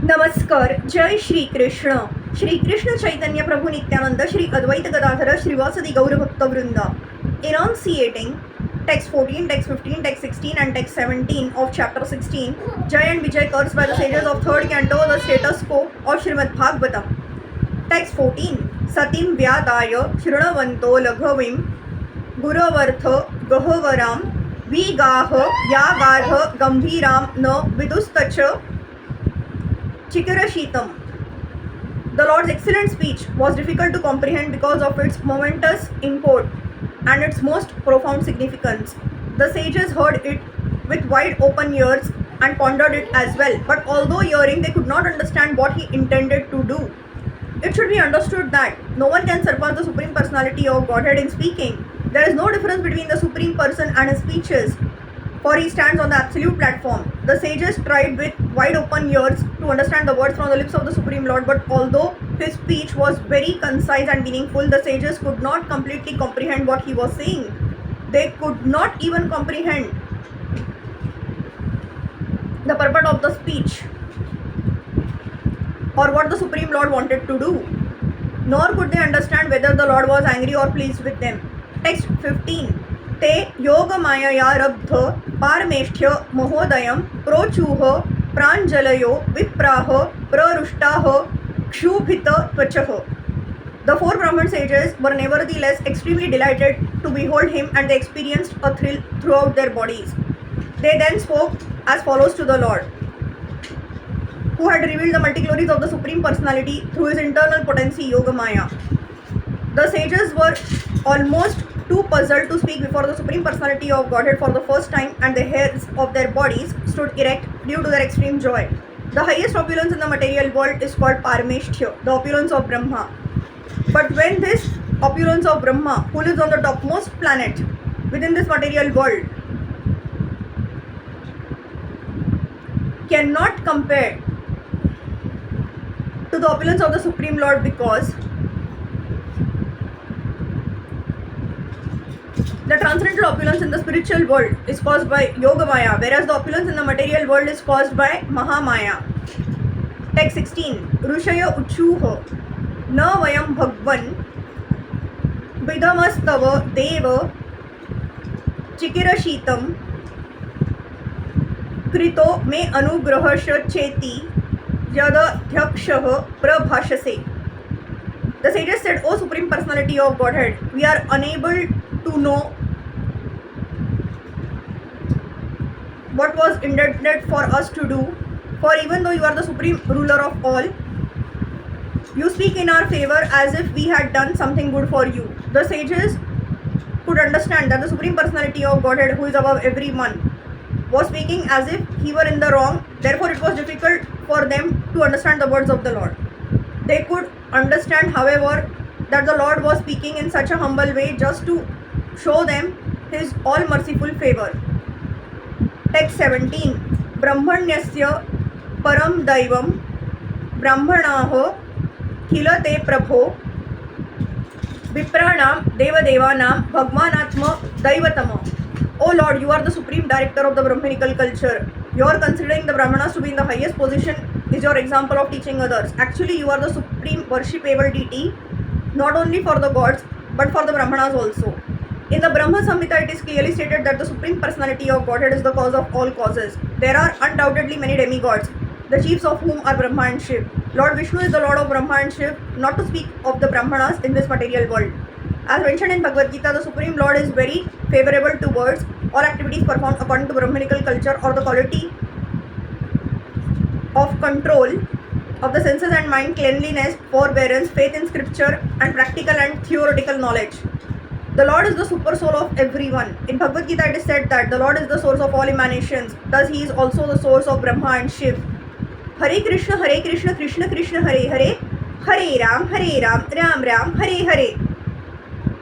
नमस्कार. जय श्री कृष्ण. श्री कृष्ण चैतन्य प्रभु Nityanand, Shri Advaita Gadadhar, श्रीवासदि गौरभक्तवृंद. Enunciating text 14, text 15, text 16 and text 17 of chapter 16, Jay and Vijay curse by the sages of third canto, the status quo of Srimad Bhagavatam. Text 14. Satim vyadaya shrunvanto laghvim गुरवर्थ गहवराम विगाह यागार्ह गंभीराम न विदुस्तच चिकिरशीतम. The Lord's excellent speech was difficult to comprehend because of its momentous import and its most profound significance. The sages heard it with wide open ears and pondered it as well, but although hearing, they could not understand what he intended to do. It should be understood that no one can surpass the Supreme Personality of Godhead in speaking. There is no difference between the Supreme Person and his speeches, for he stands on the absolute platform. The sages tried with wide open ears to understand the words from the lips of the Supreme Lord, but although his speech was very concise and meaningful, the sages could not completely comprehend what he was saying. They could not even comprehend the purport of the speech or what the Supreme Lord wanted to do. Nor could they understand whether the Lord was angry or pleased with them. Text 15. ते योगमाययारब्ध पारमेष्ठ्य महोदयं प्रोचुः प्राञ्जलयो विप्राः प्ररुष्टाः क्षुभितत्वचः. The four Brahman sages were nevertheless extremely delighted to behold him, and they experienced a thrill throughout their bodies. They then spoke as follows to the Lord, who had revealed the multi-glories of the Supreme Personality through his internal potency Yogamaya. The sages were almost too puzzled to speak before the Supreme Personality of Godhead for the first time, and the hairs of their bodies stood erect due to their extreme joy. The highest opulence in the material world is called Parameshthya, the opulence of Brahma. But when this opulence of Brahma, who lives on the topmost planet within this material world, cannot compare to the opulence of the Supreme Lord, because the transcendental opulence in the spiritual world is caused by Yogamaya, whereas the opulence in the material world is caused by Mahamaya. Text 16. Rushaya uchuh na vayam bhagwan vidamastav deva chikirashitam krito me anugrahasya cheti yadadhyakshah prabhashase. The sages said, O Supreme Personality of Godhead, we are unable to know what was intended for us to do, for even though you are the supreme ruler of all, you speak in our favor as if we had done something good for you. The sages could understand that the Supreme Personality of Godhead, who is above everyone, was speaking as if he were in the wrong. Therefore it was difficult for them to understand the words of the Lord. They could understand, however, that the Lord was speaking in such a humble way just to show them his all merciful favor. Text 17. Brahmanyasya param daivam brahmanaho khilate prabho vipranam devadevanam bhagwanatma daivatama. O Lord, you are the supreme director of the Brahmanical culture. You are considering the Brahmanas to be in the highest position is your example of teaching others. Actually, you are the supreme worshipable deity, not only for the gods but for the Brahmanas also. In the Brahma Samhita, it is clearly stated that the Supreme Personality of Godhead is the cause of all causes. There are undoubtedly many demigods, the chiefs of whom are Brahma and Shiv. Lord Vishnu is the Lord of Brahma and Shiv, not to speak of the Brahmanas in this material world. As mentioned in Bhagavad Gita, the Supreme Lord is very favorable towards all activities performed according to Brahmanical culture, or the quality of control of the senses and mind, cleanliness, forbearance, faith in scripture, and practical and theoretical knowledge. The Lord is the super soul of everyone. In Bhagavad Gita, it is said that the Lord is the source of all emanations. Thus, he is also the source of Brahma and Shiv. Hare Krishna, Krishna Krishna, Hare Hare, Hare Ram, Ram Ram, Hare Hare.